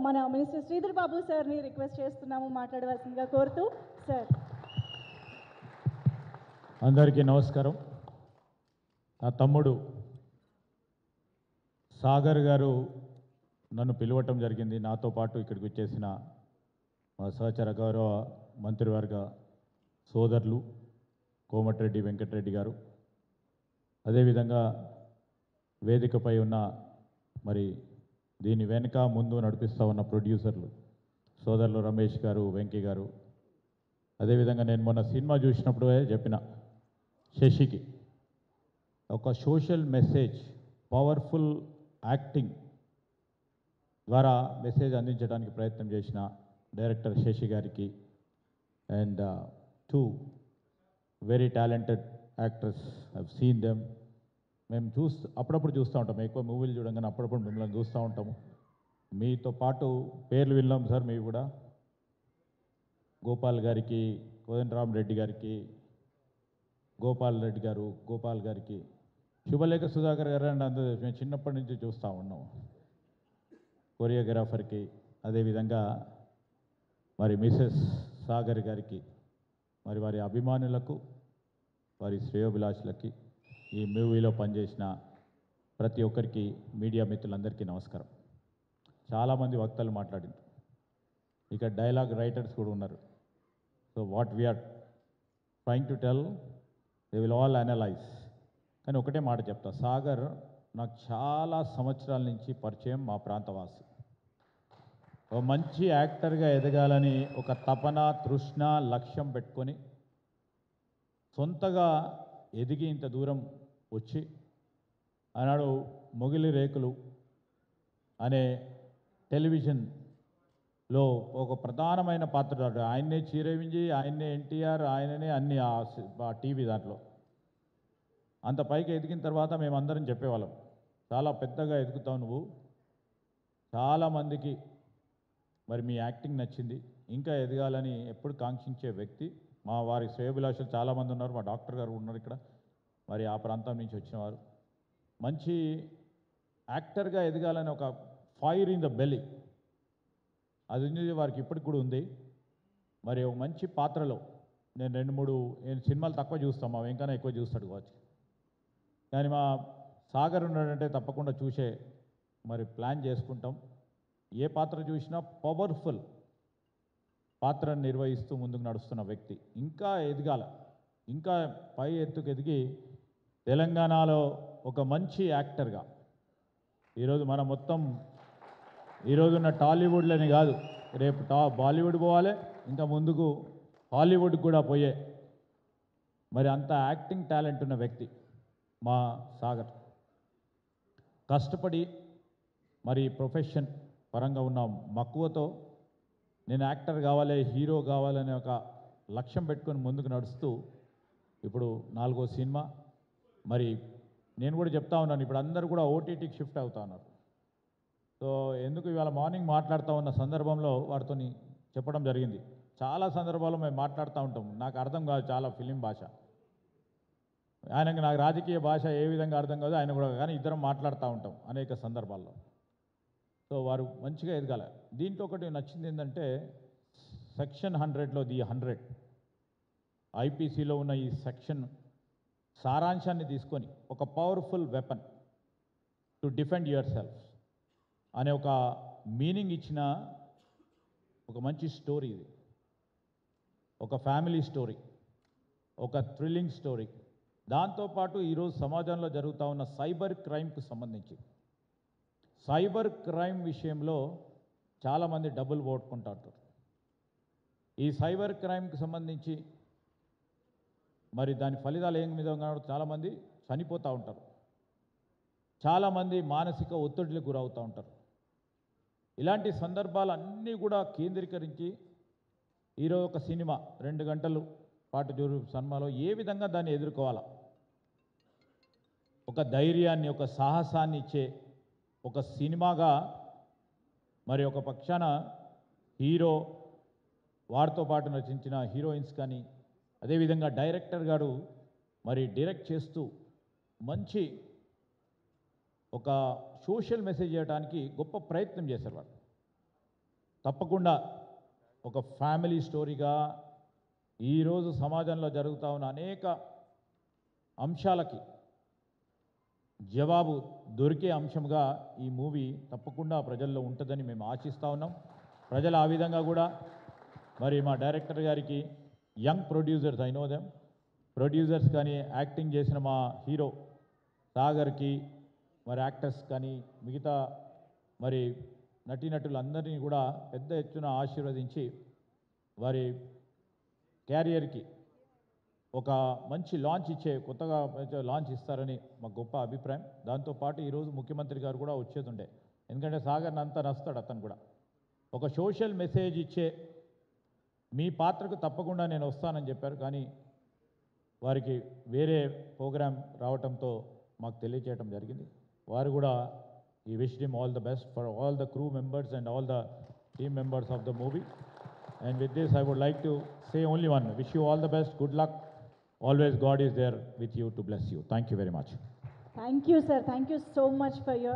మన మినిస్టర్ శ్రీధర్ బాబు సార్ని రిక్వెస్ట్ చేస్తున్నాము మాట్లాడవలసిందిగా కోరుతూ. సార్. అందరికీ నమస్కారం. నా తమ్ముడు సాగర్ గారు నన్ను పిలవటం జరిగింది. నాతో పాటు ఇక్కడికి వచ్చేసిన మా సహచర గౌరవ మంత్రివర్గ సోదరులు కోమటిరెడ్డి వెంకటరెడ్డి గారు, అదేవిధంగా వేదికపై ఉన్న మరి దీని వెనుక ముందు నడిపిస్తూ ఉన్న ప్రొడ్యూసర్లు సోదరులు రమేష్ గారు, వెంకీ గారు, అదేవిధంగా నేను మొన్న సినిమా చూసినప్పుడు చెప్పిన శశికి ఒక సోషల్ మెసేజ్, పవర్ఫుల్ యాక్టింగ్ ద్వారా మెసేజ్ అందించడానికి ప్రయత్నం చేసిన డైరెక్టర్ శశి గారికి and two very talented actors, I've seen them. మేము అప్పుడప్పుడు చూస్తూ ఉంటాము, ఎక్కువ మూవీలు చూడంగానే అప్పుడప్పుడు మిమ్మల్ని చూస్తూ ఉంటాము. మీతో పాటు పేర్లు విన్నాం సార్. మీరు కూడా గోపాల్ గారికి, కోదండరామరెడ్డి గారికి, గోపాల్ గారికి, శుభలేఖ సుధాకర్ గారు అండ్ అందరూ మేము చిన్నప్పటి నుంచి చూస్తూ ఉన్నాం. కొరియోగ్రాఫర్కి, అదేవిధంగా మరి మిసెస్ సాగర్ గారికి, మరి వారి అభిమానులకు, వారి శ్రేయోభిలాషులకి, ఈ మూవీలో పనిచేసిన ప్రతి ఒక్కరికి, మీడియా మిత్రులందరికీ నమస్కారం. చాలామంది వక్తలు మాట్లాడింది, ఇక డైలాగ్ రైటర్స్ కూడా ఉన్నారు. So what we're trying to tell they will all analyse. కానీ ఒకటే మాట చెప్తా, సాగర్ నాకు చాలా సంవత్సరాల నుంచి పరిచయం, మా ప్రాంతవాసి. ఒక మంచి యాక్టర్గా ఎదగాలని ఒక తపన, తృష్ణ, లక్ష్యం పెట్టుకొని సొంతగా ఎదిగి ఇంత దూరం వచ్చి ఆనాడు మొగిలి రేకులు అనే టెలివిజన్లో ఒక ప్రధానమైన పాత్ర, ఆయన్నే చిరంజీవి, ఆయన్నే ఎన్టీఆర్, ఆయననే అన్ని ఆ టీవీ దాంట్లో అంత పైకి ఎదిగిన తర్వాత మేమందరం చెప్పేవాళ్ళం, చాలా పెద్దగా ఎదుగుతావు నువ్వు, చాలామందికి మరి మీ యాక్టింగ్ నచ్చింది, ఇంకా ఎదగాలని ఎప్పుడు కాంక్షించే వ్యక్తి. మా వారి శ్రేయోభిలాషులు చాలామంది ఉన్నారు, మా డాక్టర్ గారు ఉన్నారు ఇక్కడ, మరి ఆ ప్రాంతం నుంచి వచ్చిన వారు. మంచి యాక్టర్గా ఎదగాలని ఒక ఫైర్ ఇన్ ద బెల్లీ అది ఉంది వారికి, ఇప్పటికి కూడా ఉంది. మరి ఒక మంచి పాత్రలో నేను 2-3 సినిమాలు తక్కువ చూస్తాం, మా వెంకన్న ఎక్కువ చూస్తాడు కావచ్చు, కానీ మా సాగర్ ఉన్నాడంటే తప్పకుండా చూసే మరి ప్లాన్ చేసుకుంటాం. ఏ పాత్ర చూసినా పవర్ఫుల్ పాత్రను నిర్వహిస్తూ ముందుకు నడుస్తున్న వ్యక్తి, ఇంకా ఎదగాల, ఇంకా పై ఎత్తుకు ఎదిగి తెలంగాణలో ఒక మంచి యాక్టర్గా, ఈరోజు మనం మొత్తం ఈరోజున్న టాలీవుడ్లోనే కాదు, రేపు బాలీవుడ్ పోవాలి, ఇంకా ముందుకు హాలీవుడ్ కూడా పోయే మరి అంత యాక్టింగ్ టాలెంట్ ఉన్న వ్యక్తి మా సాగర్. కష్టపడి మరి ప్రొఫెషన్ పరంగా ఉన్న మక్కువతో నేను యాక్టర్ కావాలి, హీరో కావాలనే ఒక లక్ష్యం పెట్టుకొని ముందుకు నడుస్తూ ఇప్పుడు 4వ సినిమా. మరి నేను కూడా చెప్తా ఉన్నాను, ఇప్పుడు అందరూ కూడా ఓటీటీకి షిఫ్ట్ అవుతా ఉన్నారు. సో ఎందుకు ఇవాళ మార్నింగ్ మాట్లాడుతూ ఉన్న సందర్భంలో వారితో చెప్పడం జరిగింది, చాలా సందర్భాల్లో మేము మాట్లాడుతూ ఉంటాం, నాకు అర్థం కాదు చాలా ఫిలిం భాష, ఆయనకు నాకు రాజకీయ భాష ఏ విధంగా అర్థం కాదు, ఆయన కూడా, కానీ ఇద్దరం మాట్లాడుతూ ఉంటాం అనేక సందర్భాల్లో. సో వారు మంచిగా ఎదగాల. దీంట్లో ఒకటి నచ్చింది ఏంటంటే సెక్షన్ 100లో ది 100 ఐపీసీలో ఉన్న ఈ సెక్షన్ సారాంశాన్ని తీసుకొని ఒక powerful weapon to defend your self అనే ఒక మీనింగ్ ఇచ్చిన ఒక మంచి స్టోరీ ఇది. ఒక ఫ్యామిలీ స్టోరీ, ఒక థ్రిల్లింగ్ స్టోరీ. దాంతోపాటు ఈరోజు సమాజంలో జరుగుతూ ఉన్న సైబర్ క్రైమ్కు సంబంధించి, సైబర్ క్రైమ్ విషయంలో చాలామంది డబ్బులు పోగొట్టుకుంటారు. ఈ సైబర్ క్రైమ్కి సంబంధించి మరి దాని ఫలితాలు ఏం విధంగా చాలామంది చనిపోతూ ఉంటారు, చాలామంది మానసిక ఒత్తిడికి గురవుతూ ఉంటారు. ఇలాంటి సందర్భాలన్నీ కూడా కేంద్రీకరించి ఈరోజు ఒక సినిమా 2 గంటలు పాటు సినిమాలో ఏ విధంగా దాన్ని ఎదుర్కోవాలా, ఒక ధైర్యాన్ని, ఒక సాహసాన్ని ఇచ్చే ఒక సినిమాగా మరి ఒక పక్షాన హీరో, వారితో పాటు నటించిన హీరోయిన్స్ కానీ, అదేవిధంగా డైరెక్టర్ గారు మరి డైరెక్ట్ చేస్తూ మంచి ఒక సోషల్ మెసేజ్ చేయడానికి గొప్ప ప్రయత్నం చేశారు వారు. తప్పకుండా ఒక ఫ్యామిలీ స్టోరీగా ఈరోజు సమాజంలో జరుగుతూ ఉన్న అనేక అంశాలకి జవాబు దొరికే అంశంగా ఈ మూవీ తప్పకుండా ప్రజల్లో ఉంటుందని మేము ఆశిస్తూ ఉన్నాం. ప్రజలు ఆ విధంగా కూడా మరి మా డైరెక్టర్ గారికి young producers I know them producers కానీ యాక్టింగ్ చేసిన మా హీరో సాగర్కి మరి యాక్టర్స్ కానీ మిగతా మరి నటీనటులందరినీ కూడా పెద్ద ఎత్తున ఆశీర్వదించి వారి క్యారియర్కి ఒక మంచి లాంచ్ కొత్తగా లాంచ్ ఇస్తారని మా గొప్ప అభిప్రాయం. దాంతోపాటు ఈరోజు ముఖ్యమంత్రి గారు కూడా వచ్చేది ఉండే, ఎందుకంటే సాగర్ని అంతా నస్తాడు అతను కూడా. ఒక సోషల్ మెసేజ్ ఇచ్చే మీ పాత్రకు తప్పకుండా నేను వస్తానని చెప్పారు, కానీ వారికి వేరే ప్రోగ్రాం రావటంతో మాకు తెలియచేయడం జరిగింది. వారు కూడా ఈ wish him all the best for all the crew members and all the team members of the movie. And with this, I would like to say only one. Wish you all the best. Good luck. Always God is there with you to bless you. Thank you very much. Thank you, sir. Thank you so much for your